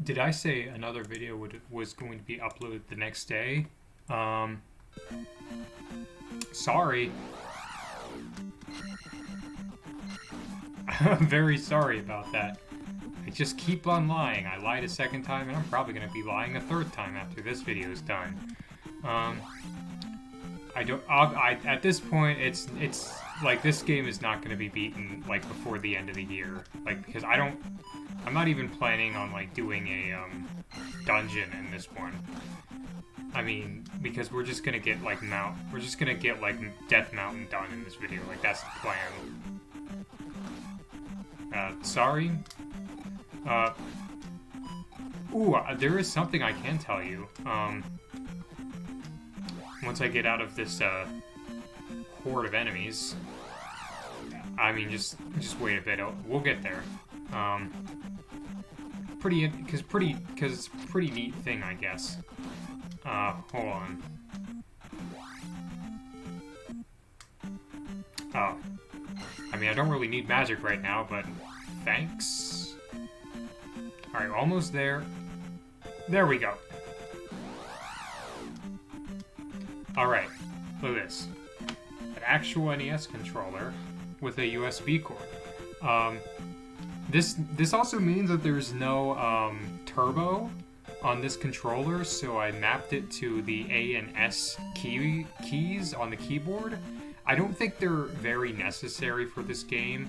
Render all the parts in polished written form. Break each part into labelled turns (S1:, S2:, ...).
S1: Did I say another video was going to be uploaded the next day? Um, Sorry. I'm very sorry about that. I just keep on lying. I lied a second time, and I'm probably going to be lying a third time after this video is done. At this point, it's like, this game is not going to be beaten, like, before the end of the year. Like, because I'm not even planning on, like, doing a, dungeon in this one. I mean, because we're just gonna get, like, Death Mountain done in this video. Like, that's the plan. Sorry? There is something I can tell you. Once I get out of this, horde of enemies. I mean, just wait a bit. We'll get there. Because it's a pretty neat thing, I guess. Hold on. Oh. I mean, I don't really need magic right now, but thanks. Alright, almost there. There we go. Alright, look at this. An actual NES controller with a USB cord. This also means that there's no, turbo on this controller, so I mapped it to the A and S keys on the keyboard. I don't think they're very necessary for this game.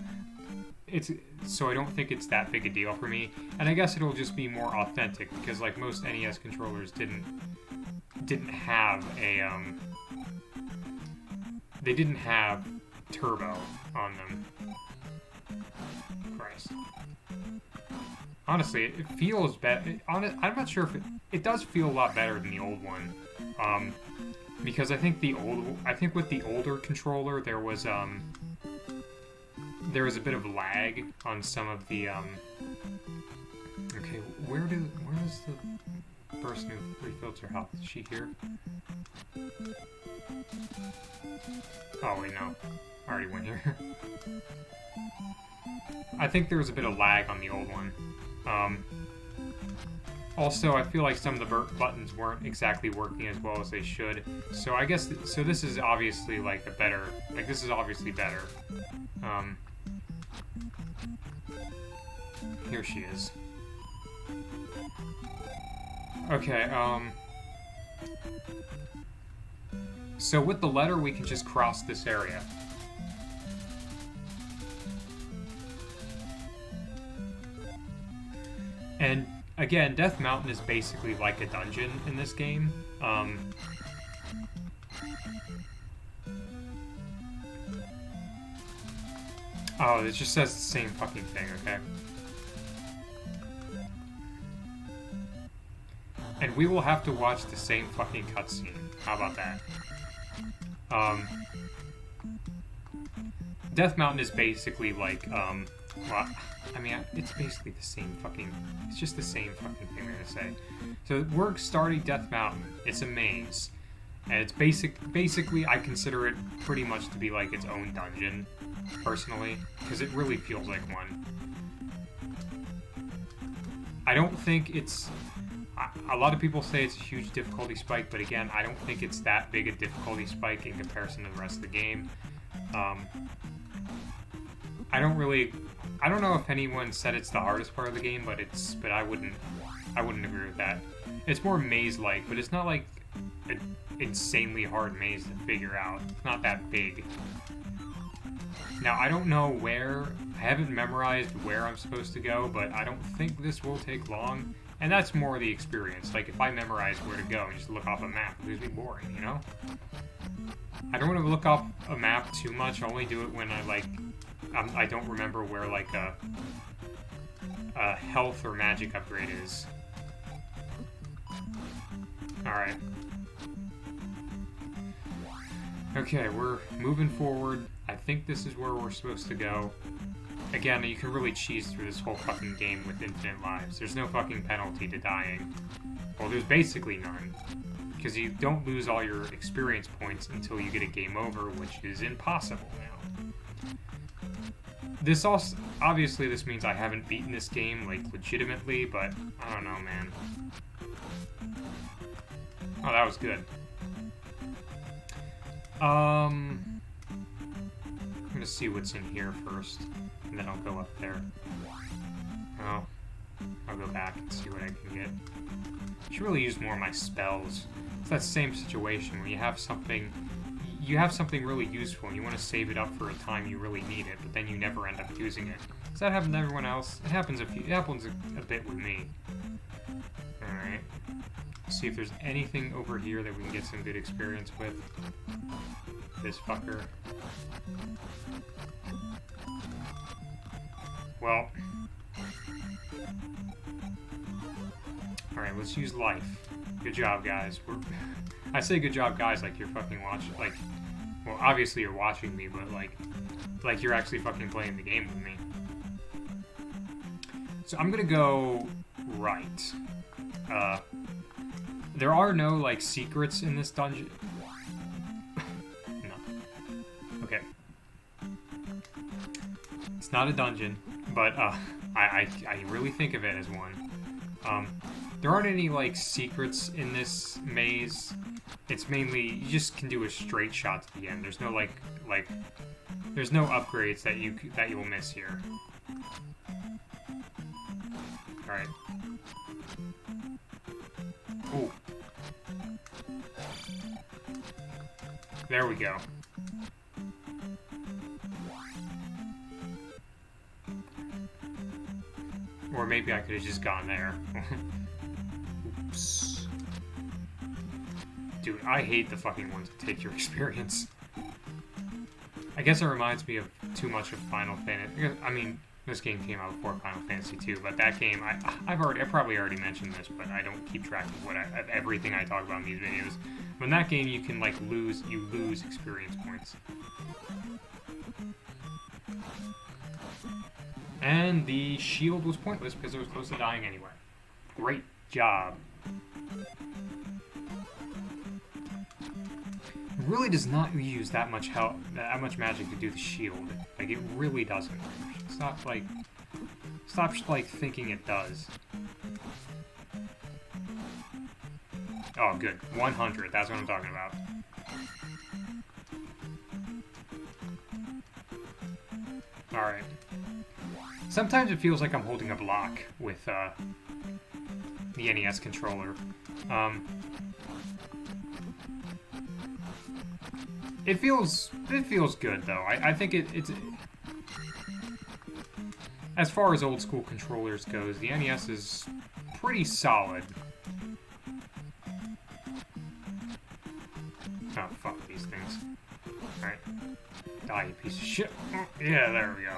S1: So I don't think it's that big a deal for me. And I guess it'll just be more authentic, because like most NES controllers didn't have a they didn't have turbo on them. Christ. Honestly, it feels better. I'm not sure if it does feel a lot better than the old one. Because I think with the older controller there was a bit of lag on some of the Okay, where is the person who refills her health? Is she here? Oh wait, no. I already went here. I think there was a bit of lag on the old one. Also, I feel like some of the buttons weren't exactly working as well as they should. So I guess, so this is obviously like this is obviously better. Here she is. Okay, so with the letter we can just cross this area. And again, Death Mountain is basically like a dungeon in this game. Oh, it just says the same fucking thing, okay? And we will have to watch the same fucking cutscene. How about that? Death Mountain is basically like, well, I mean, it's basically the same fucking... It's just the same fucking thing I'm gonna say. So we're starting Death Mountain. It's a maze. And it's basically, I consider it pretty much to be like its own dungeon, personally. Because it really feels like one. I don't think it's... A lot of people say it's a huge difficulty spike, but again, I don't think it's that big a difficulty spike in comparison to the rest of the game. I don't know if anyone said it's the hardest part of the game, but I wouldn't agree with that. It's more maze-like, but it's not like an insanely hard maze to figure out. It's not that big. Now, I don't know I haven't memorized where I'm supposed to go, but I don't think this will take long. And that's more the experience. Like, if I memorize where to go and just look off a map, it would be boring, you know? I don't want to look off a map too much. I only do it when I don't remember where, like, a health or magic upgrade is. Alright. Okay, we're moving forward. I think this is where we're supposed to go. Again, you can really cheese through this whole fucking game with infinite lives. There's no fucking penalty to dying. Well, there's basically none. Because you don't lose all your experience points until you get a game over, which is impossible now. This also, obviously this means I haven't beaten this game, like, legitimately, but I don't know, man. Oh, that was good. I'm gonna see what's in here first, and then I'll go up there. Oh, I'll go back and see what I can get. I should really use more of my spells. It's that same situation where you have something really useful and you want to save it up for a time you really need it, but then you never end up using it. Does that happen to everyone else? It happens a bit with me. Alright. See if there's anything over here that we can get some good experience with. This fucker. Well. Alright, let's use life. Good job, guys. I say good job, guys, like you're fucking watching, like, well, obviously you're watching me, but like you're actually fucking playing the game with me. So I'm gonna go right. There are no, like, secrets in this dungeon. No. Okay. It's not a dungeon, but, I really think of it as one. There aren't any, like, secrets in this maze. It's mainly, you just can do a straight shot to the end. There's no, like, there's no upgrades that you'll miss here. Alright. Ooh. There we go. Or maybe I could have just gone there. Oops. Dude, I hate the fucking ones that take your experience. I guess it reminds me of too much of Final Fantasy. I mean, this game came out before Final Fantasy 2, but that game, I probably already mentioned this, but I don't keep track of everything I talk about in these videos. But in that game, you can, like, lose experience points. And the shield was pointless because it was close to dying anyway. Great job. It really does not use that much magic to do the shield. Like, it really doesn't. Stop thinking it does. Oh, good. 100. That's what I'm talking about. Alright. Sometimes it feels like I'm holding a block with, the NES controller. It feels good, though. I think it's... As far as old school controllers goes, the NES is pretty solid. Oh, fuck these things. Alright. Die, you piece of shit. Oh, yeah, there we go.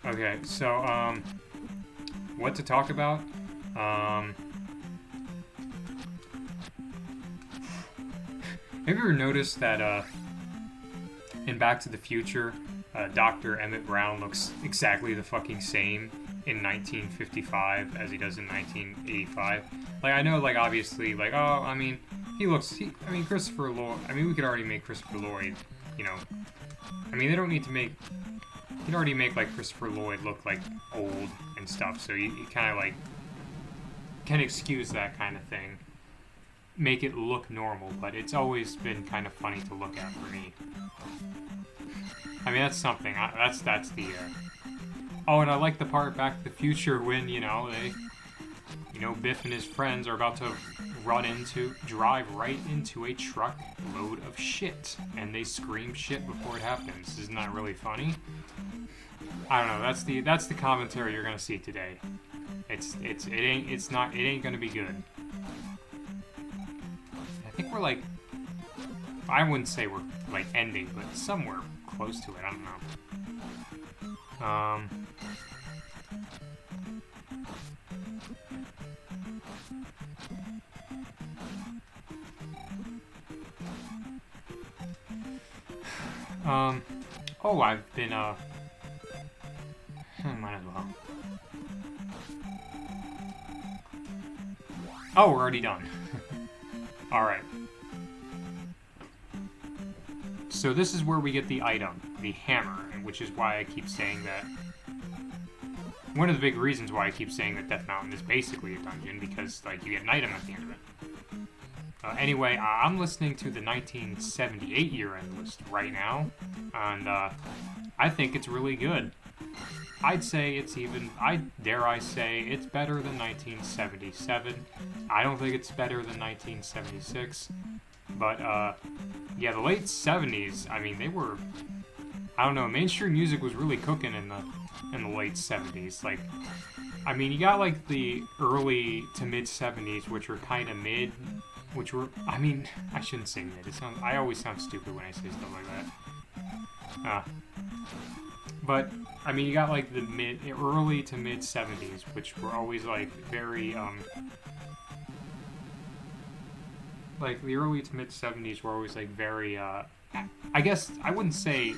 S1: Okay, so, what to talk about? Have you ever noticed that, in Back to the Future, Dr. Emmett Brown looks exactly the fucking same in 1955 as he does in 1985? Like, I know, like, obviously, like, oh, I mean, Christopher Lloyd, I mean, we could already make Christopher Lloyd, you know, I mean, they don't need to make, you can already make, like, Christopher Lloyd look, like, old and stuff, so you kind of, like, can excuse that kind of thing. Make it look normal, but it's always been kind of funny to look at for me. I mean, that's something. That's the, Oh, and I like the part Back to the Future when, you know, Biff and his friends are about to drive right into a truck load of shit, and they scream shit before it happens. Isn't that really funny? I don't know. That's the commentary you're gonna see today. It ain't gonna be good. I think we're like, I wouldn't say we're like ending, but somewhere close to it. I don't know. Oh, I've been, might as well. Oh, we're already done. Alright. So this is where we get the item. the hammer, which is why I keep saying that. One of the big reasons why I keep saying that Death Mountain is basically a dungeon, because like you get an item at the end of it. Anyway, I'm listening to the 1978 year-end list right now, and I think it's really good. I'd say it's even, dare I say, it's better than 1977. I don't think it's better than 1976, but yeah, the late 70s, I mean, they were, I don't know, mainstream music was really cooking in the late 70s. Like, I mean, you got like the early to mid 70s, which were kind of mid, which were, I mean, I shouldn't say mid. I always sound stupid when I say stuff like that. But I mean, you got like the early to mid 70s, which were always like very, like the early to mid 70s were always like very, I guess I wouldn't say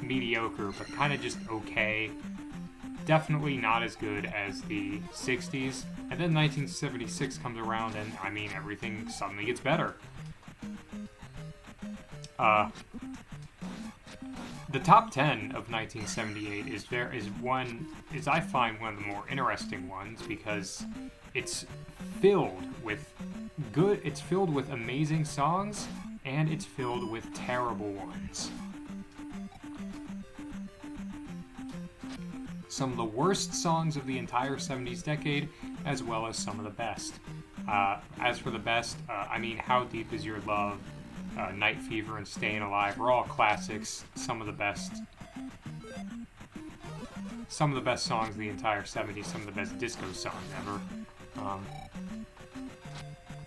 S1: mediocre, but kind of just okay. Definitely not as good as the 60s. And then 1976 comes around, and I mean, everything suddenly gets better. The top 10 of 1978 is I find one of the more interesting ones, because it's filled with amazing songs, and it's filled with terrible ones. Some of the worst songs of the entire 70s decade, as well as some of the best. As for the best, I mean, How Deep Is Your Love, Night Fever, and Staying Alive are all classics. Some of the best songs of the entire 70s, some of the best disco songs ever.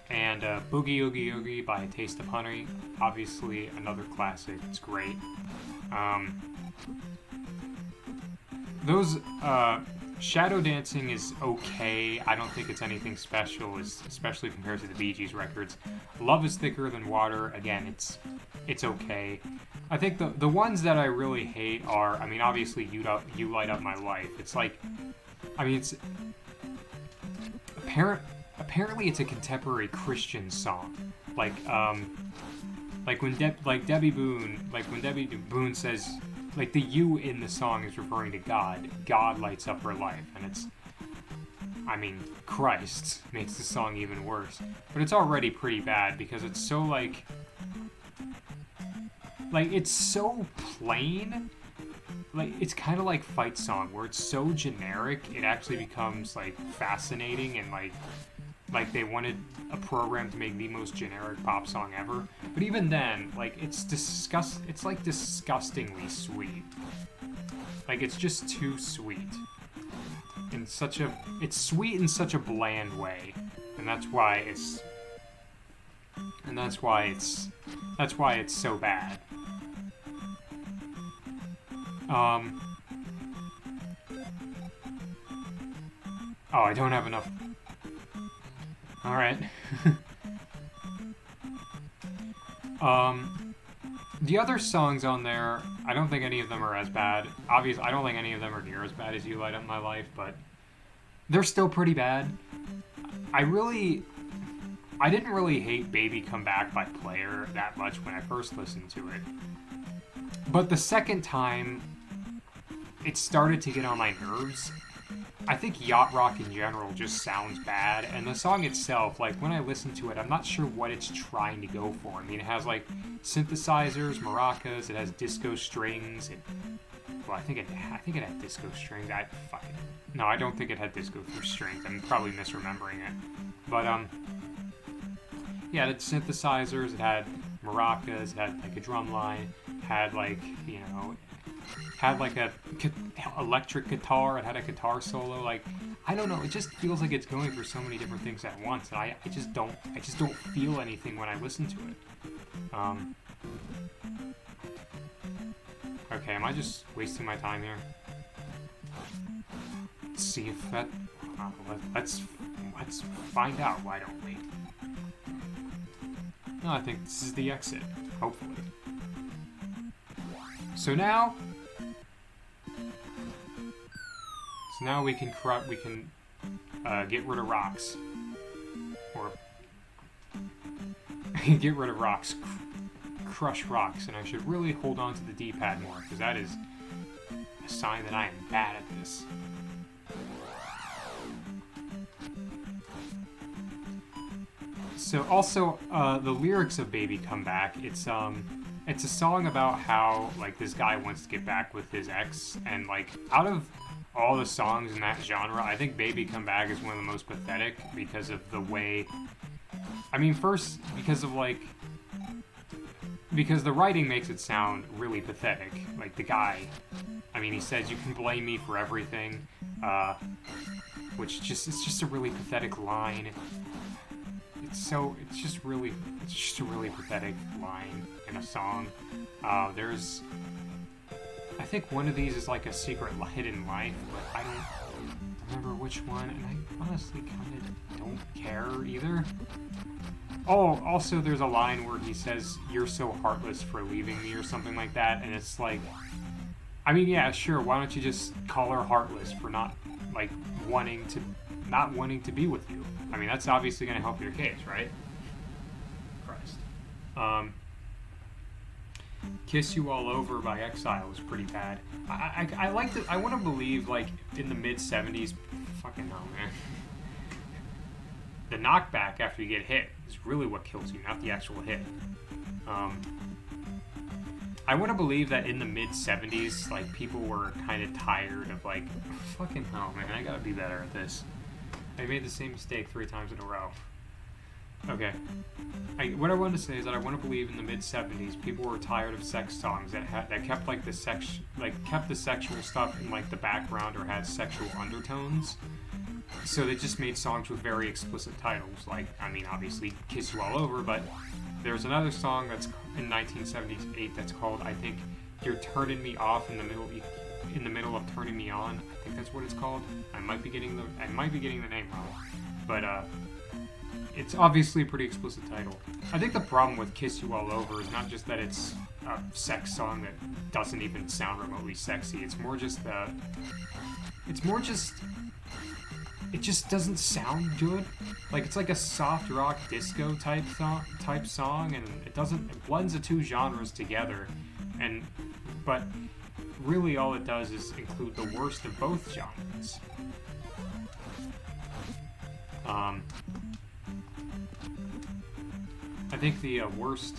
S1: And Boogie Oogie Oogie by A Taste of Honey, obviously another classic. It's great. Those Shadow Dancing is okay. I don't think it's anything special, especially compared to the Bee Gees records. Love Is Thicker Than Water, again, it's okay. I think the ones that I really hate are, I mean, obviously You Light Up My Life. It's like, I mean, it's apparently it's a contemporary Christian song. Like when Debbie Boone says, like, the you in the song is referring to God. God lights up her life, and it's, I mean, Christ makes the song even worse. But it's already pretty bad, because it's so, like, it's so plain. Like, it's kind of like Fight Song, where it's so generic, it actually becomes, like, fascinating, and, like they wanted a program to make the most generic pop song ever. But even then, like, it's like disgustingly sweet. Like, it's just too sweet. It's sweet in such a bland way. And that's why it's so bad. Oh, I don't have enough. Alright. The other songs on there, I don't think any of them are as bad. Obviously, I don't think any of them are near as bad as You Light Up My Life, but they're still pretty bad. I didn't really hate Baby Come Back by Player that much when I first listened to it. But the second time, it started to get on my nerves. I think yacht rock in general just sounds bad, and the song itself, like, when I listen to it, I'm not sure what it's trying to go for. I mean, it has, like, synthesizers, maracas, it has disco strings, well, I think it had disco strings. No, I don't think it had disco strings. I'm probably misremembering it. But, yeah, it had synthesizers, it had maracas, it had, like, a drum line, it had, like, you know, had like a electric guitar, it had a guitar solo. Like, I don't know, it just feels like it's going for so many different things at once, and I just don't feel anything when I listen to it. Okay, am I just wasting my time here? Let's see if that, let's find out, why don't we? No, I think this is the exit, hopefully. So now we can get rid of rocks, or get rid of rocks. crush rocks, and I should really hold on to the D-pad more, because that is a sign that I am bad at this. So also, the lyrics of Baby Come Back, it's a song about how, like, this guy wants to get back with his ex, and, like, out of all the songs in that genre, I think Baby Come Back is one of the most pathetic because of the way... I mean, first, because the writing makes it sound really pathetic. Like, the guy, I mean, he says, "You can blame me for everything," which it's just a really pathetic line. It's just a really pathetic line in a song. There's, I think one of these is like a secret hidden life, but I don't remember which one, and I honestly kind of don't care either. Oh, also there's a line where he says, "You're so heartless for leaving me," or something like that, and it's like, I mean, yeah, sure, why don't you just call her heartless for not, like, wanting to be with you? I mean, that's obviously going to help your case, right? Christ. Kiss You All Over by Exile was pretty bad. I like to, I want to believe, like, in the mid-70s, fucking hell, man. The knockback after you get hit is really what kills you, not the actual hit. I want to believe that in the mid-70s, like, people were kind of tired of, like, fucking hell, man, I gotta be better at this. I made the same mistake 3 times in a row. Okay. What I wanted to say is that I want to believe in the mid-70s, people were tired of sex songs that kept, like, kept the sexual stuff in, like, the background or had sexual undertones. So they just made songs with very explicit titles, like, I mean, obviously, Kiss You All Over, but there's another song that's in 1978 that's called, I think, You're Turning Me Off in the Middle of Turning Me On. I think that's what it's called. I might be getting the name wrong, but it's obviously a pretty explicit title. I think the problem with Kiss You All Over is not just that it's a sex song that doesn't even sound remotely sexy. It just doesn't sound good. Like, it's like a soft rock disco type song, and it blends the two genres together, but really all it does is include the worst of both genres. I think the worst.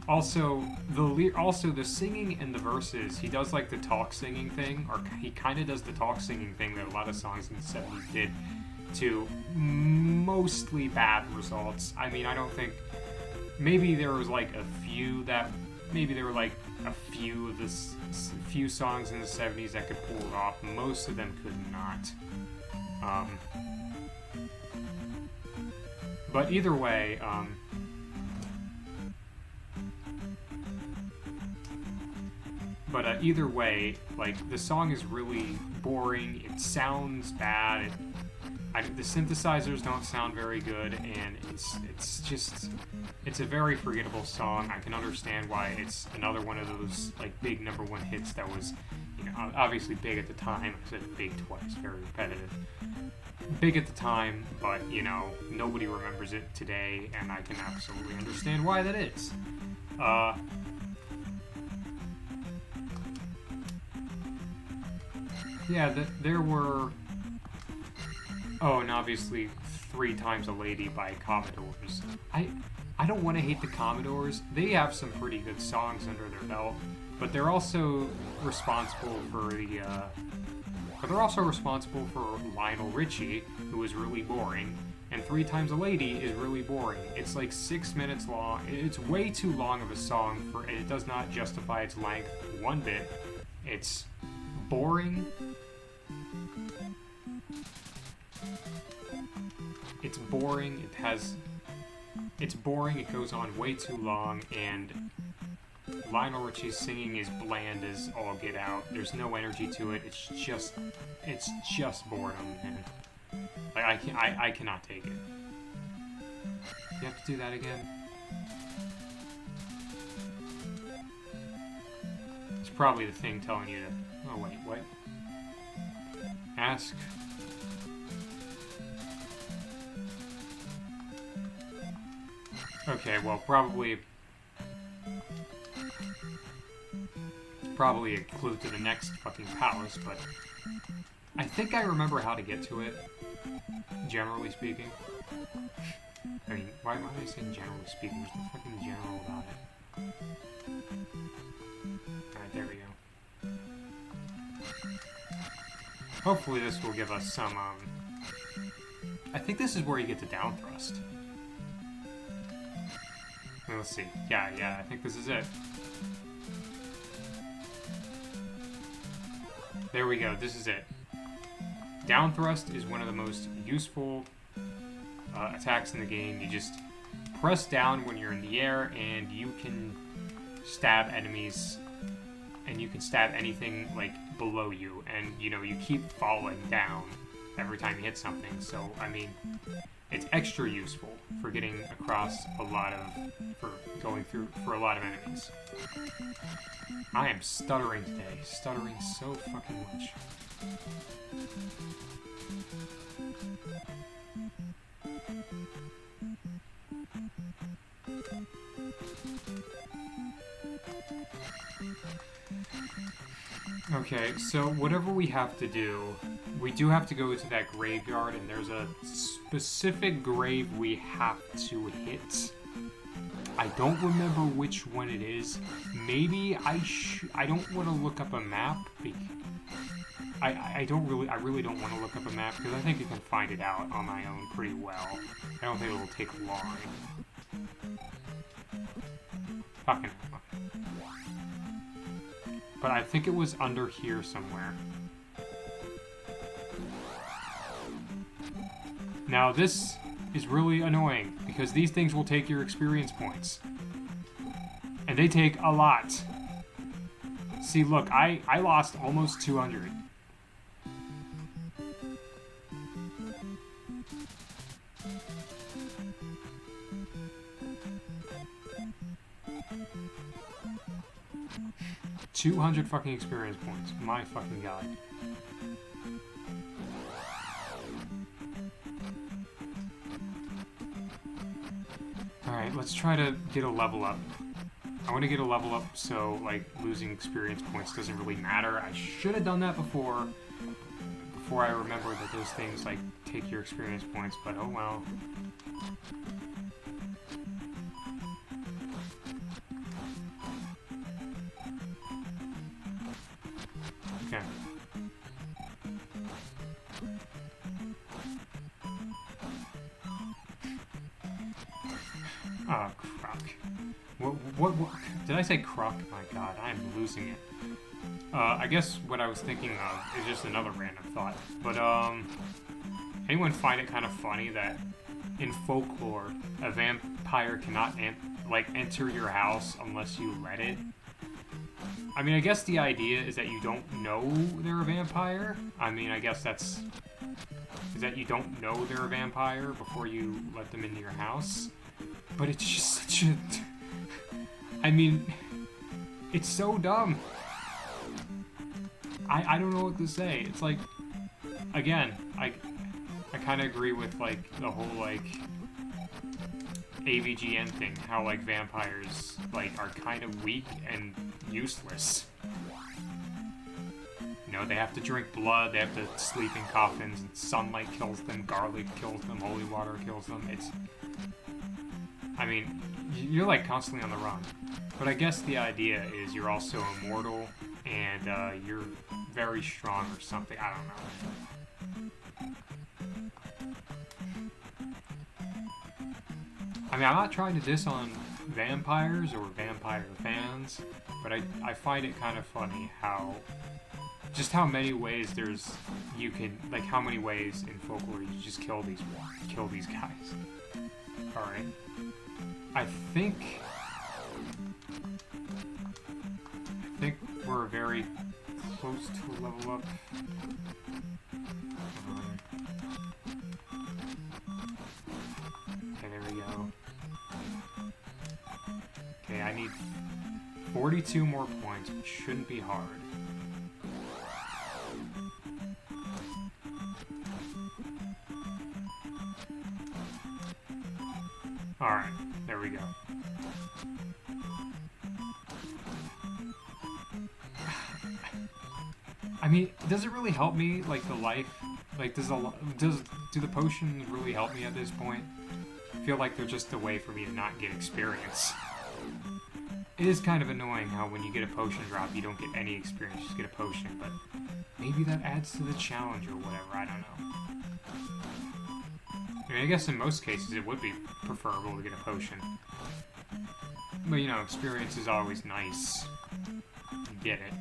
S1: Also, the singing and the verses, he does, like, the talk singing thing, or he kind of does the talk singing thing that a lot of songs in the 70s did, to mostly bad results. I mean, I don't think, maybe there was, like, a few of the few songs in the 70s that could pull it off. Most of them could not. But either way, like, the song is really boring. It sounds bad. The synthesizers don't sound very good, and it's a very forgettable song. I can understand why it's another one of those, like, big #1 hits that was, you know, obviously big at the time. I said big twice, very repetitive. Big at the time, but, you know, nobody remembers it today, and I can absolutely understand why that is. Yeah, there were... Oh, and obviously 3 Times a Lady by Commodores. I don't want to hate the Commodores. They have some pretty good songs under their belt, but they're also responsible for Lionel Richie, who is really boring, and 3 Times a Lady is really boring. It's like 6 minutes long. It's way too long of a song, and it does not justify its length one bit. It's boring. It's boring. It's boring. It goes on way too long, and Lionel Richie's singing is bland as all get out. There's no energy to it. It's just boredom, man. Like, I cannot take it. You have to do that again? It's probably the thing telling you to... Oh, wait, what? Ask... Okay, well, probably probably a clue to the next fucking palace, but I think I remember how to get to it, generally speaking. I mean, why am I saying generally speaking? There's no fucking general about it. Alright, there we go. Hopefully this will give us some, I think this is where you get the down thrust. Let's see. Yeah, I think this is it. There we go, this is it. Down thrust is one of the most useful attacks in the game. You just press down when you're in the air, and you can stab enemies, and you can stab anything, like, below you, and, you know, you keep falling down every time you hit something, so, I mean, it's extra useful for getting across a lot of, for going through, for a lot of enemies. I am stuttering today, stuttering so fucking much. Okay, so whatever we have to do, we do have to go to that graveyard, and there's a specific grave we have to hit. I don't remember which one it is. Maybe I don't want to look up a map. I really don't want to look up a map, because I think you can find it out on my own pretty well. I don't think it will take long. Fucking hell. But I think it was under here somewhere. Now this is really annoying, because these things will take your experience points. And they take a lot. See, look, I lost almost 200. $200 fucking experience points. My fucking god. Alright, let's try to get a level up. I want to get a level up so, like, losing experience points doesn't really matter. I should have done that before I remember that those things, like, take your experience points, but oh well. Okay. Oh, croc. What? Did I say croc? My god, I am losing it. I guess what I was thinking of is just another random thought. But, anyone find it kind of funny that in folklore, a vampire cannot, enter your house unless you let it? I mean, I guess the idea is that you don't know they're a vampire. I mean, I guess is that you don't know they're a vampire before you let them into your house. But it's just such a... I mean, it's so dumb. I don't know what to say. It's like, again, I kind of agree with, like, the whole, like, AVGN thing, how, like, vampires, like, are kind of weak and useless. You know, they have to drink blood, they have to sleep in coffins, and sunlight kills them, garlic kills them, holy water kills them. It's... I mean, you're, like, constantly on the run. But I guess the idea is you're also immortal, and you're very strong or something. I don't know. I mean, I'm not trying to diss on vampires or vampire fans, but I find it kind of funny how... just how many ways you can... like, how many ways in folklore you just kill these guys. Alright. I think we're very close to a level up. Okay, there we go. Okay, I need 42 more points, which shouldn't be hard. Alright, there we go. I mean, does it really help me, like, the life? Like, do the potions really help me at this point? I feel like they're just a way for me to not get experience. It is kind of annoying how when you get a potion drop, you don't get any experience, you just get a potion, but maybe that adds to the challenge or whatever, I don't know. I mean, I guess in most cases it would be preferable to get a potion. But, you know, experience is always nice. You get it.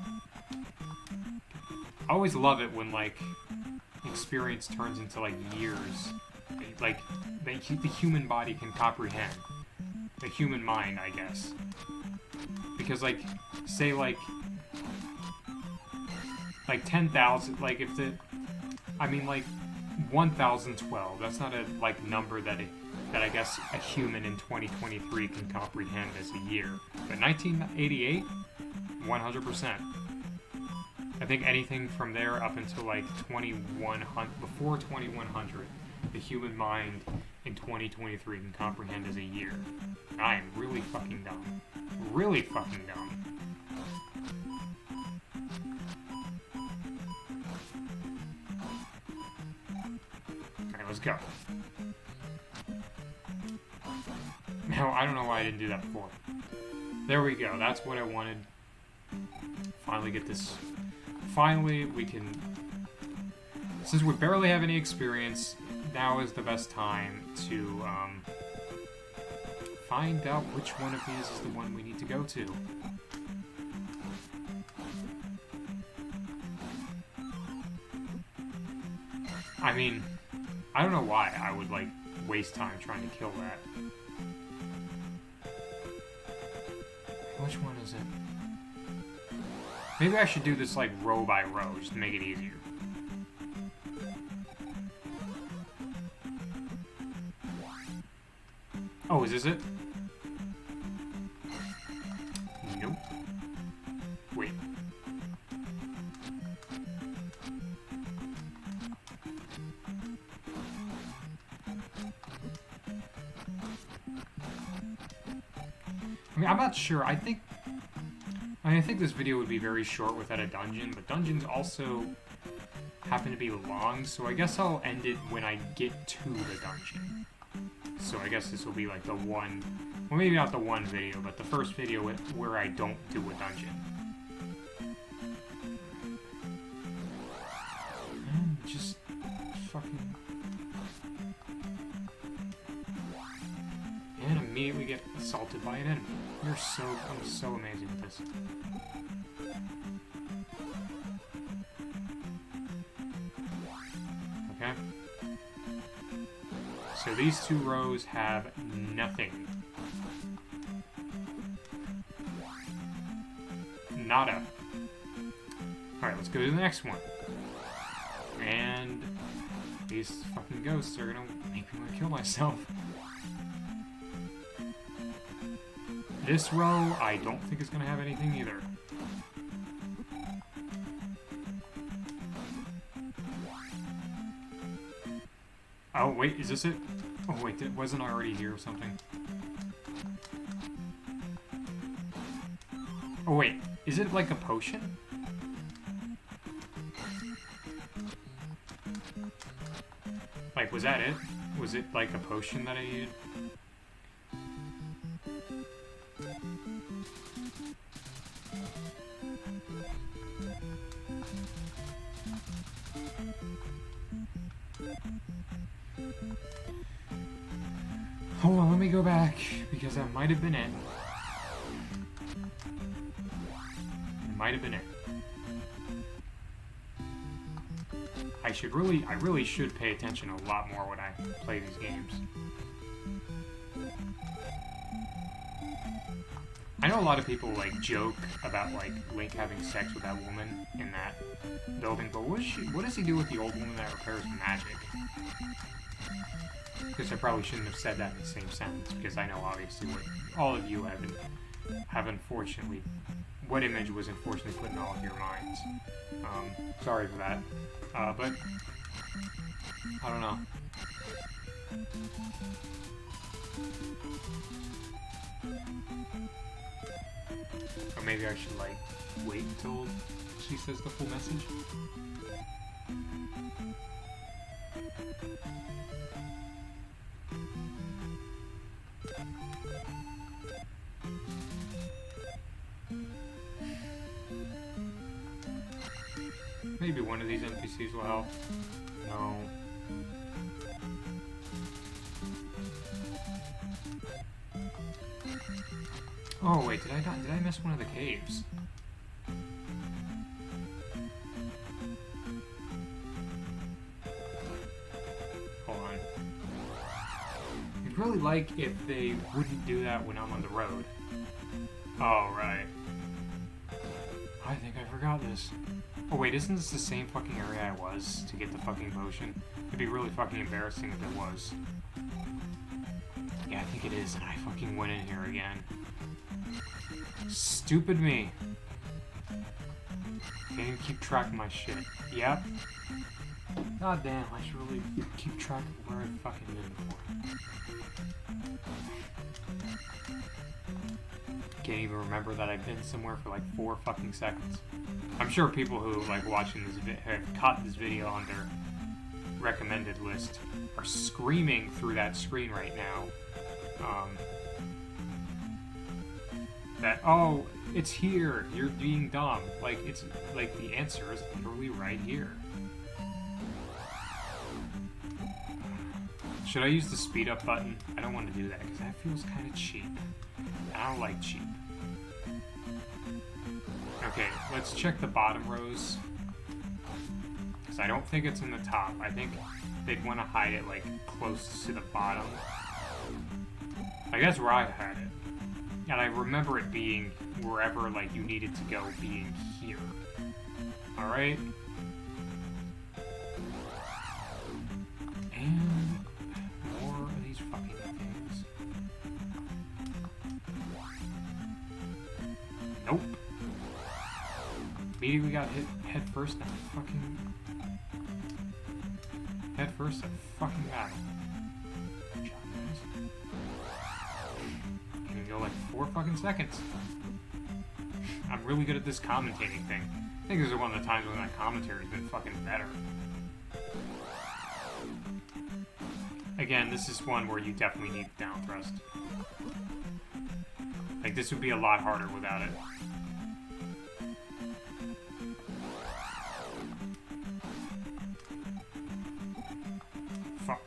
S1: I always love it when, like, experience turns into, like, years. Like, the human body can comprehend. The human mind, I guess. Because, like, say, like 10,000, like, if the, I mean, like, 1,012, that's not a, like, number that I guess a human in 2023 can comprehend as a year. But 1988, 100%. I think anything from there up until, like, 2100, before 2100, the human mind in 2023 can comprehend as a year. I am really fucking dumb. Really fucking dumb. Alright, let's go. Now, I don't know why I didn't do that before. There we go. That's what I wanted. Finally get this. Finally, we can... Since we barely have any experience, now is the best time to find out which one of these is the one we need to go to. I mean, I don't know why I would, like, waste time trying to kill that. Which one is it? Maybe I should do this, like, row by row, just to make it easier. Oh, is this it? Nope. Wait. I mean, I'm not sure. I think this video would be very short without a dungeon, but dungeons also happen to be long, so I guess I'll end it when I get to the dungeon. So I guess this will be like the one, well, maybe not the one video, but the first video where I don't do a dungeon. And just fucking... And immediately get assaulted by an enemy. I'm so amazing at this. Okay. So these two rows have nothing. Nada. Alright, let's go to the next one. And these fucking ghosts are gonna make me want to kill myself. This row, I don't think is gonna have anything either. Oh, wait, is this it? Oh, wait, wasn't I already here or something? Oh, wait, is it like a potion? Like, was that it? Was it like a potion that I needed? Hold on, let me go back, because that might have been it. It might have been it. I really should pay attention a lot more when I play these games. I know a lot of people, like, joke about, like, Link having sex with that woman in that building, but what does he do with the old woman that repairs magic? Because I probably shouldn't have said that in the same sentence, because I know obviously what all of you have unfortunately, what image was unfortunately put in all of your minds. Sorry for that. But, I don't know. Or maybe I should, like, wait until she says the full message. Maybe one of these NPCs will help. No. Oh wait, did I miss one of the caves? Hold on. I'd really like if they wouldn't do that when I'm on the road. Oh, right. I think I forgot this. Oh wait, isn't this the same fucking area I was to get the fucking potion? It'd be really fucking embarrassing if it was. Yeah, I think it is, and I fucking went in here again. Stupid me. Can't even keep track of my shit. Yep. God damn, I should really keep track of where I've fucking been before. Can't even remember that I've been somewhere for like 4 fucking seconds. I'm sure people who like watching this have caught this video on their recommended list are screaming through that screen right now. That, oh, it's here, you're being dumb. Like, it's, like, the answer is literally right here. Should I use the speed up button? I don't want to do that, because that feels kind of cheap. I don't like cheap. Okay, let's check the bottom rows. Because I don't think it's in the top. I think they'd want to hide it, like, close to the bottom. Like, that's where I had it. And I remember it being wherever, like, you needed to go being here. Alright? And more of these fucking things. Nope. Immediately got hit head first now. Fucking... head first at fucking battle. Go like 4 fucking seconds. I'm really good at this commentating thing. I think this is one of the times when that commentary's been fucking better. Again, this is one where you definitely need down thrust. Like, this would be a lot harder without it. Fuck.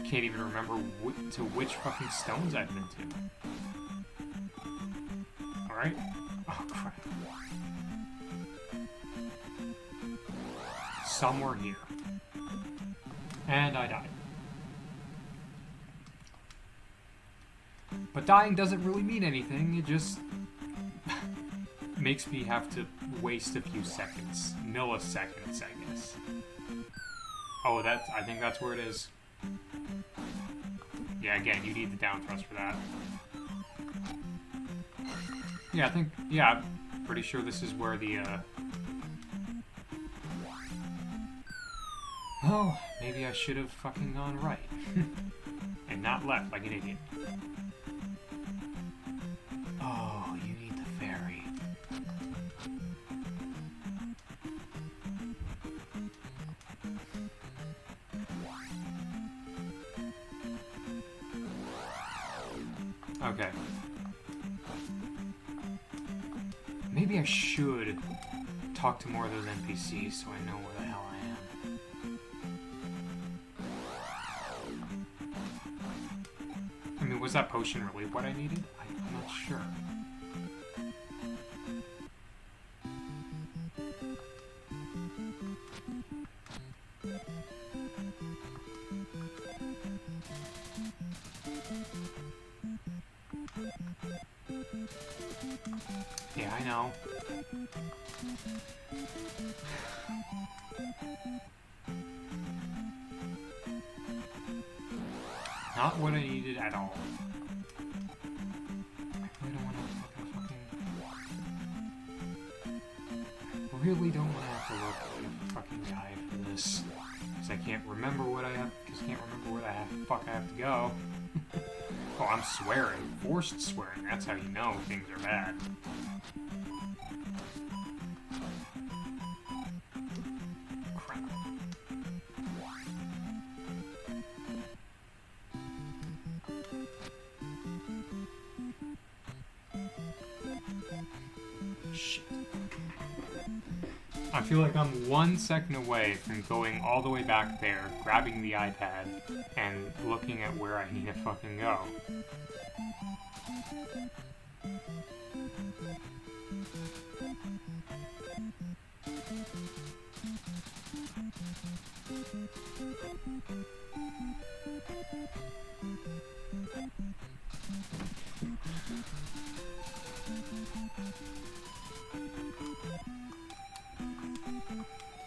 S1: Can't even remember to which fucking stones I've been to. Alright. Oh, crap. Somewhere here. And I died. But dying doesn't really mean anything, it just makes me have to waste a few seconds. Milliseconds, I guess. Oh, I think that's where it is. Yeah, again, you need the down thrust for that. Yeah, I'm pretty sure this is where the, Oh, maybe I should have fucking gone right. And not left like an idiot. Oh, you need the ferry. Okay. Maybe I should talk to more of those NPCs so I know where the hell I am. I mean, was that potion really what I needed? I'm not sure. Yeah, I know. Not what I needed at all. I really don't want to have to look at a fucking guide for this. Because I can't remember what I have, because I can't remember where the fuck I have to go. Oh, I'm swearing. Forced swearing. That's how you know things are bad. Crap. Shit. I feel like I'm 1 second away from going all the way back there, grabbing the iPad, and looking at where I need to fucking go.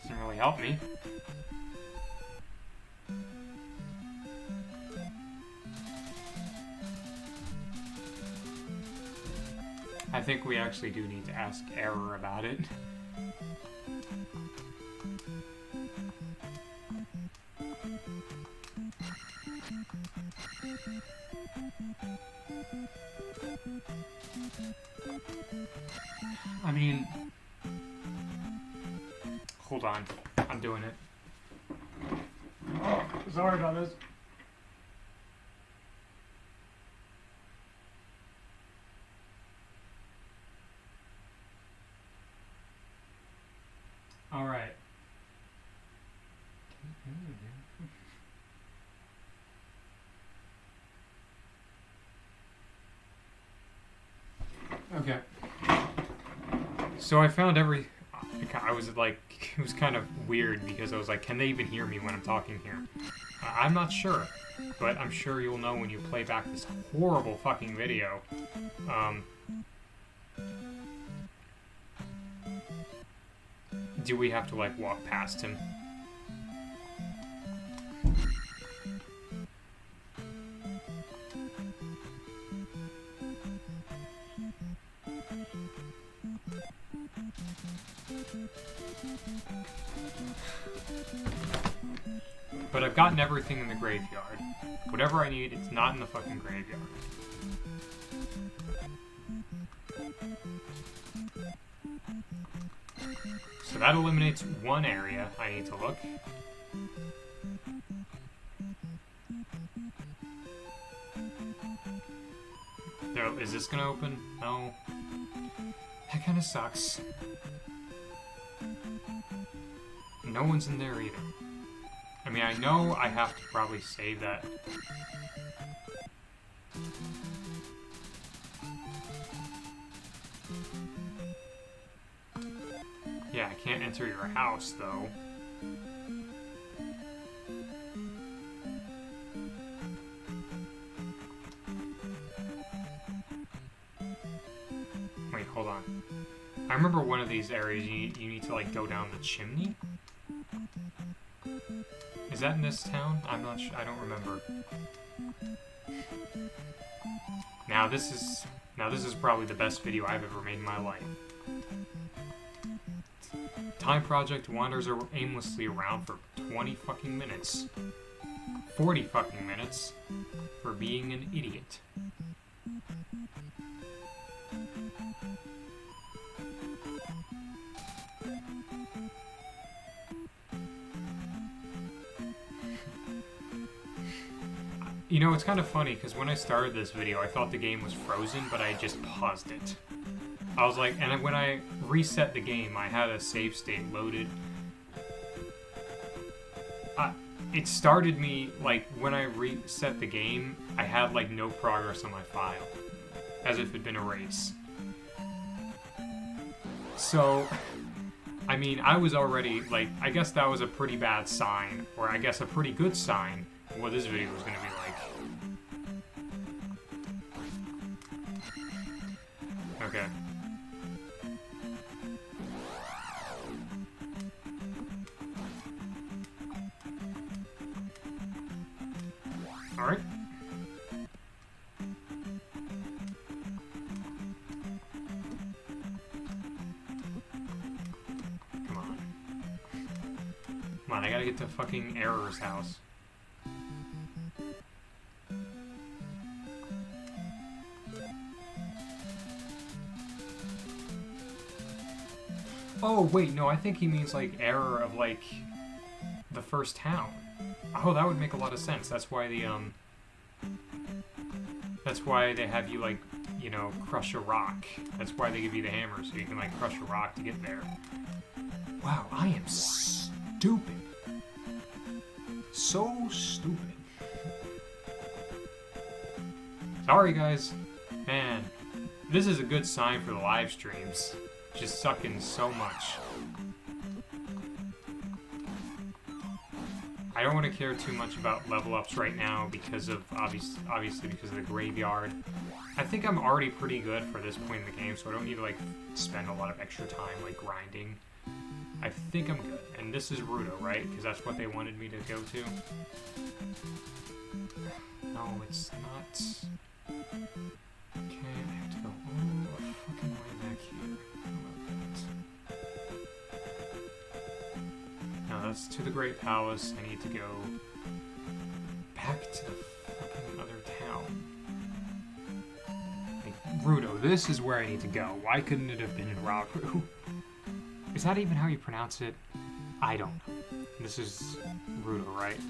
S1: Doesn't really help me. I think we actually do need to ask Error about it. I mean, hold on, I'm doing it. Oh, sorry about this. All right. Okay. So I found I was like, it was kind of weird because I was like, can they even hear me when I'm talking here? I'm not sure, but I'm sure you'll know when you play back this horrible fucking video. Do we have to like walk past him? But I've gotten everything in the graveyard. Whatever I need, it's not in the fucking graveyard. So that eliminates one area I need to look. There, is this gonna open? No. That kinda sucks. No one's in there either. I mean, I know I have to probably save that. Yeah, I can't enter your house, though. Wait, hold on. I remember one of these areas you need to, like, go down the chimney? Is that in this town? I'm not sure. I don't remember. Now this is probably the best video I've ever made in my life. Time Project wanders aimlessly around for 20 fucking minutes. 40 fucking minutes for being an idiot. You know, it's kind of funny, because when I started this video, I thought the game was frozen, but I just paused it. I was like, and when I reset the game, I had a save state loaded. It started me, like, when I reset the game, I had, like, no progress on my file. As if it had been erased. So, I mean, I was already, like, I guess that was a pretty bad sign, or I guess a pretty good sign of what this video was going to be like. Okay. Alright. Come on. Come on, I gotta get to fucking Error's house. Oh, wait, no, I think he means, like, error of, like, the first town. Oh, that would make a lot of sense. That's why the, that's why they have you, like, you know, crush a rock. That's why they give you the hammer, so you can, like, crush a rock to get there. Wow, I am stupid. So stupid. Sorry, guys. Man, this is a good sign for the live streams. Just sucking so much. I don't want to care too much about level ups right now because of, obviously because of the graveyard. I think I'm already pretty good for this point in the game, so I don't need to, like, spend a lot of extra time, like, grinding. I think I'm good. And this is Rudo, right? Because that's what they wanted me to go to. No, it's not. Okay, I have to go all the fucking way back here. No, that's to the Great Palace. I need to go back to the fucking other town. Like, Rudo, this is where I need to go. Why couldn't it have been in Rauru? Is that even how you pronounce it? I don't know. This is Rudo, right?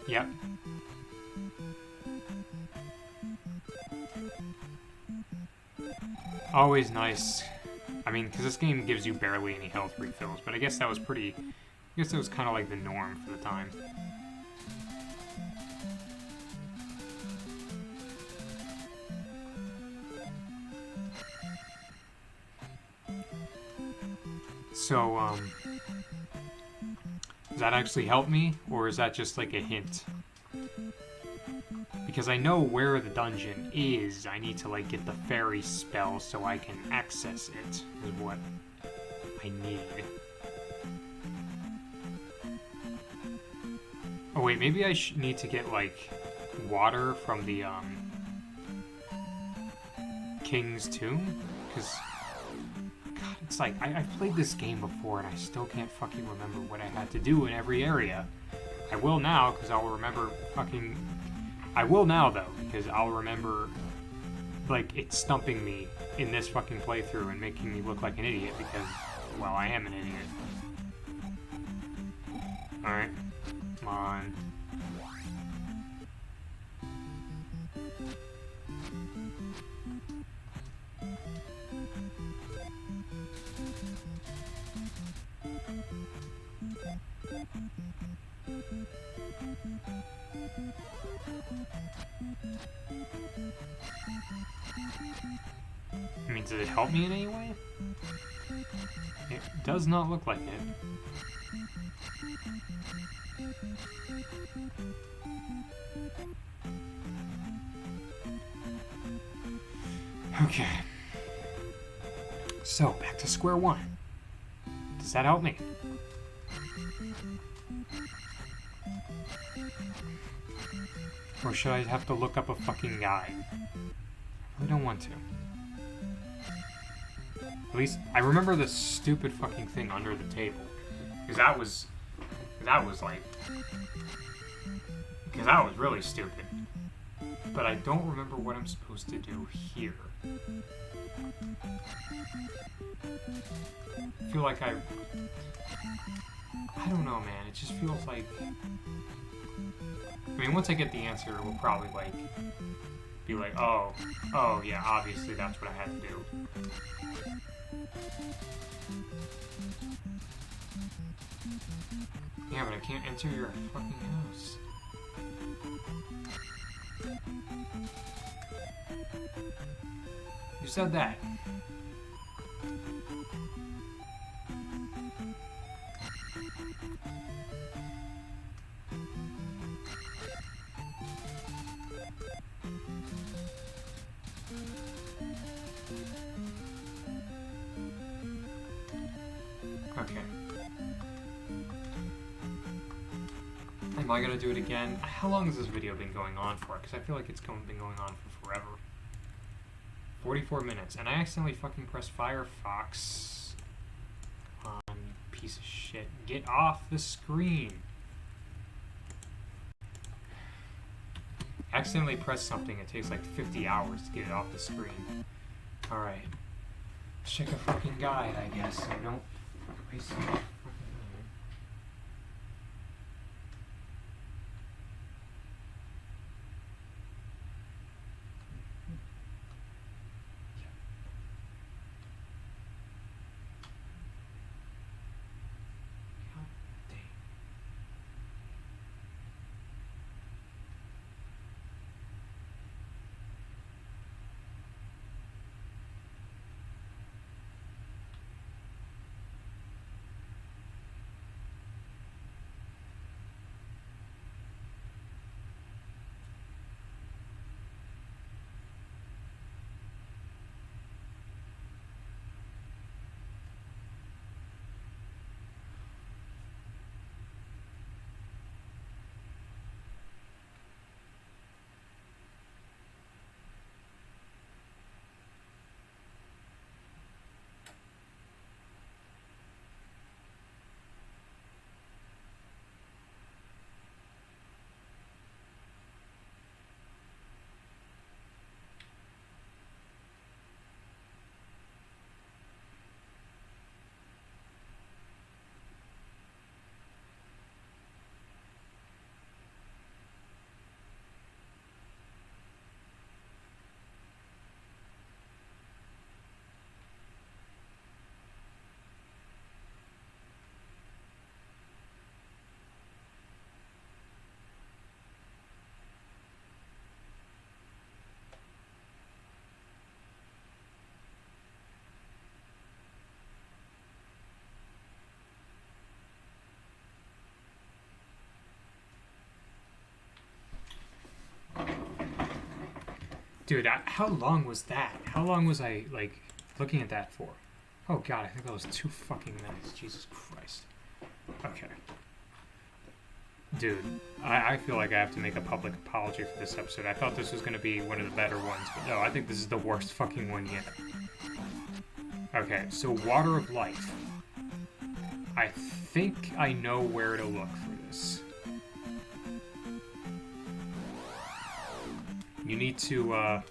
S1: Yep. Always nice. I mean, because this game gives you barely any health refills, but I guess that was pretty... I guess that was kind of like the norm for the time. So, does that actually help me, or is that just like a hint? Because I know where the dungeon is, I need to, like, get the fairy spell so I can access it, is what I need. Oh wait, maybe I need to get, like, water from the, King's Tomb? Because, God, it's like, I've played this game before and I still can't fucking remember what I had to do in every area. I will now, because I'll remember fucking... I will now, though, because I'll remember, like, it stumping me in this fucking playthrough and making me look like an idiot because, well, I am an idiot. Alright. Come on. I mean, does it help me in any way? It does not look like it. Okay. So, back to square one. Does that help me? Or should I have to look up a fucking guide? I really don't want to. At least, I remember the stupid fucking thing under the table. Because that was like... Because that was really stupid. But I don't remember what I'm supposed to do here. I feel like I don't know, man. It just feels like... I mean, once I get the answer, it will probably, like, be like, oh, yeah, obviously that's what I had to do. Yeah, but I can't enter your fucking house. You said that. Okay. Am I gonna do it again? How long has this video been going on for? Because I feel like it's been going on for forever. 44 minutes. And I accidentally fucking pressed Firefox. Come on, you piece of shit. Get off the screen. Accidentally pressed something. It takes like 50 hours to get it off the screen. Alright. check a fucking guide, I guess, so don't waste my fucking time. Dude, how long was that? How long was I, like, looking at that for? Oh god, I think that was 2 fucking minutes. Jesus Christ. Okay. Dude, I feel like I have to make a public apology for this episode. I thought this was going to be one of the better ones, but no, I think this is the worst fucking one yet. Okay, so Water of Life. I think I know where to look for this. You need to,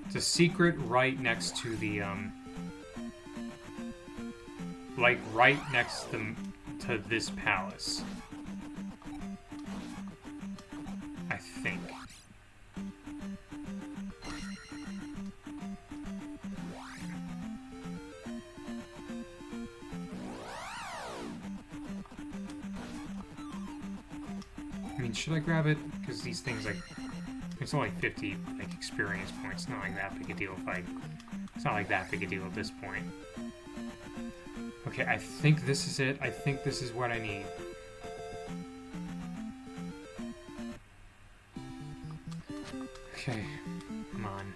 S1: it's a secret right next to the, like, right next to this palace. I think. I mean, should I grab it? Because these things, like, it's only 50, like, experience points. It's not like that big a deal if I... It's not like that big a deal at this point. Okay, I think this is it. I think this is what I need. Okay, come on.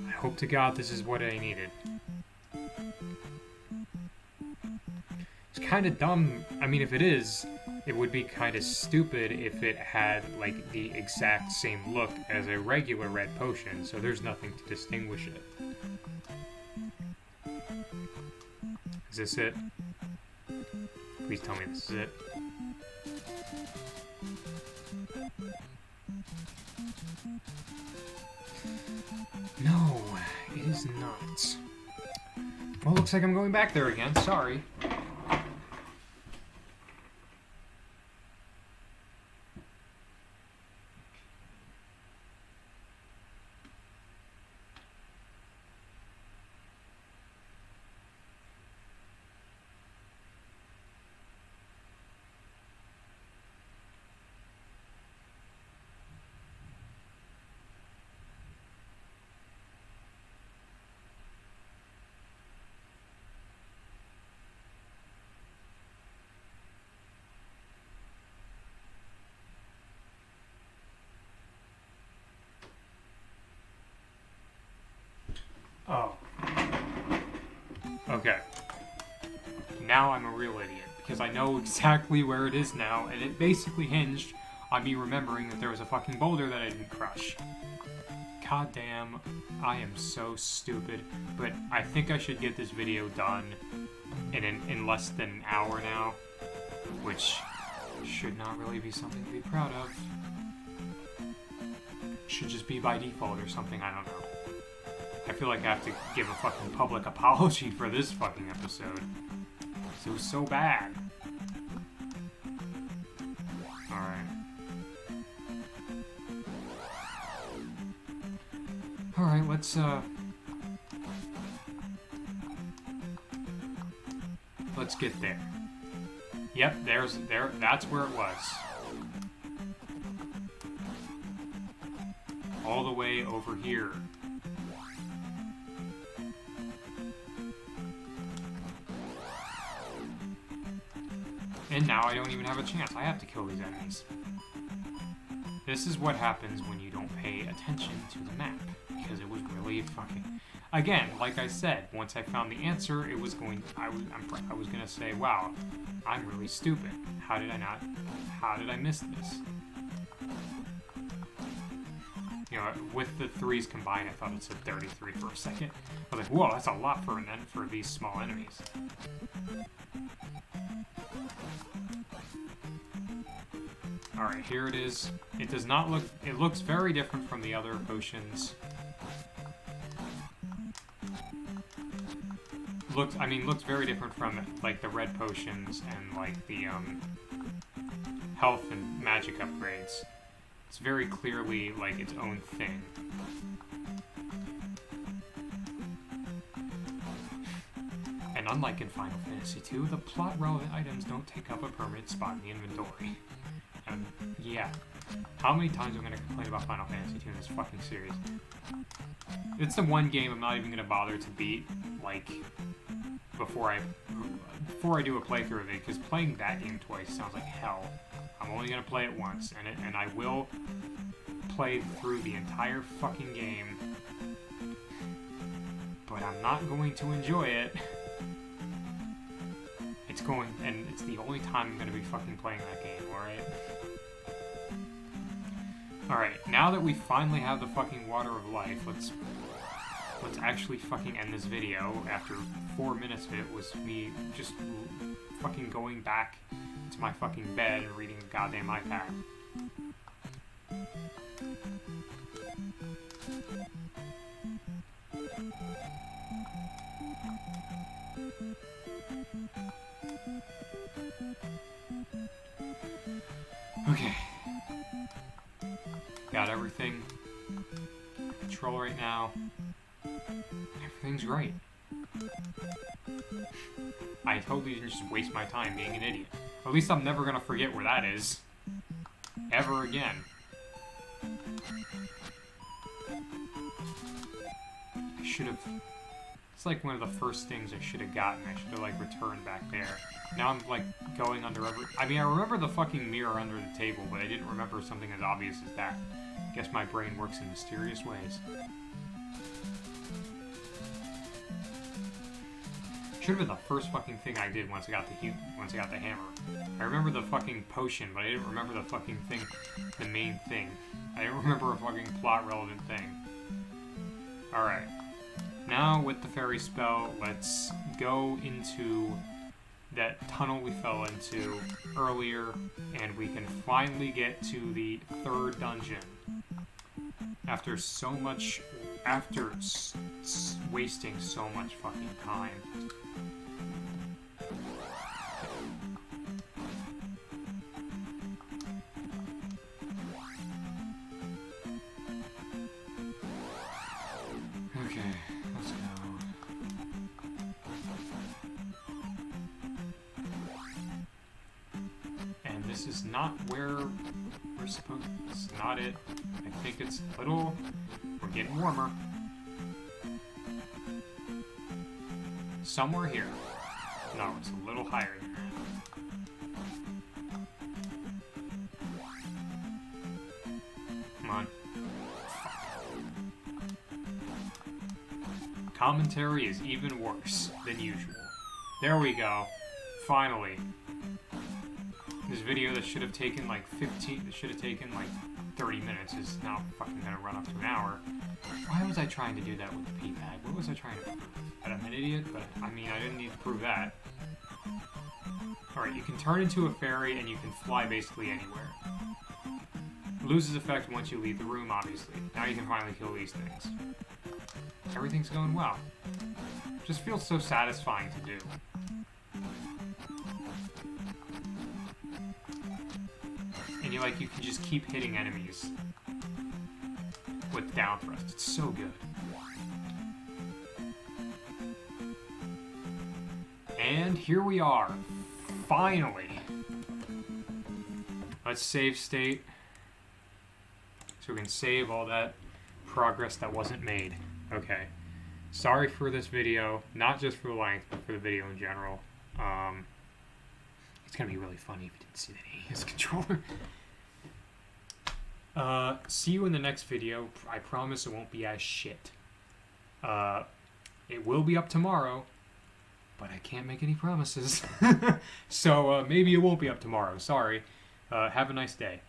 S1: I hope to God this is what I needed. It's kind of dumb. I mean, if it is, it would be kind of stupid if it had, like, the exact same look as a regular red potion, so there's nothing to distinguish it. Is this it? Please tell me this is it. No, it is not. Well, looks like I'm going back there again. Sorry. Oh. Okay. Now I'm a real idiot, because I know exactly where it is now, and it basically hinged on me remembering that there was a fucking boulder that I didn't crush. God damn, I am so stupid, but I think I should get this video done in less than an hour now, which should not really be something to be proud of. should just be by default or something, I don't know. I feel like I have to give a fucking public apology for this fucking episode. It was so bad. Alright. Alright, let's get there. Yep, that's where it was. All the way over here. And now I don't even have a chance. I have to kill these enemies. This is what happens when you don't pay attention to the map. Because it was really fucking... Again, like I said, once I found the answer, it was going... I was gonna say, wow, I'm really stupid. How did I miss this? You know, with the 3s combined, I thought it said 33 for a second. I was like, whoa, that's a lot for these small enemies. Alright, here it is. It does not look... It looks very different from the other potions. Looks very different from, like, the red potions and, like, the, health and magic upgrades. It's very clearly, like, its own thing. And unlike in Final Fantasy II, the plot-relevant items don't take up a permanent spot in the inventory. And, yeah. How many times am I going to complain about Final Fantasy II in this fucking series? It's the one game I'm not even going to bother to beat, like... Before I do a playthrough of it, because playing that game twice sounds like hell. I'm only gonna play it once, and I will play through the entire fucking game, but I'm not going to enjoy it. It's the only time I'm gonna be fucking playing that game, alright? Alright, now that we finally have the fucking Water of Life, let's actually fucking end this video. After 4 minutes of it was me just fucking going back to my fucking bed and reading a goddamn iPad. Okay. Got everything. Control right now. Everything's great. I totally didn't just waste my time being an idiot. At least I'm never gonna forget where that is. Ever again. I should have... It's like one of the first things I should have gotten. I should have, like, returned back there. Now I'm, like, going under every... I mean, I remember the fucking mirror under the table, but I didn't remember something as obvious as that. Guess my brain works in mysterious ways. Should have been the first fucking thing I did once I got the hammer. I remember the fucking potion, but I didn't remember the fucking thing, the main thing. I didn't remember a fucking plot relevant thing. Alright. Now with the fairy spell, let's go into that tunnel we fell into earlier, and we can finally get to the 3rd dungeon. After wasting so much fucking time. Okay, let's go. And this is not where we're supposed to... This is not it. I think it's a little... We're getting warmer. Somewhere here. No, it's a little higher than that. Come on. Commentary is even worse than usual. There we go. Finally. This video that should have taken like 30 minutes is now fucking gonna run up to an hour. Why was I trying to do that with the P-pad? What was I trying to prove? That I'm an idiot? But, I mean, I didn't need to prove that. Alright, you can turn into a fairy and you can fly basically anywhere. loses effect once you leave the room, obviously. Now you can finally kill these things. Everything's going well. Just feels so satisfying to do. And you can just keep hitting enemies with down thrust. It's so good. And here we are. Finally. Let's save state. So we can save all that progress that wasn't made. Okay. Sorry for this video. Not just for the length, but for the video in general. It's going to be really funny if you didn't see the AES controller. See you in the next video. I promise it won't be as shit. It will be up tomorrow, but I can't make any promises. So maybe it won't be up tomorrow. Sorry. Have a nice day.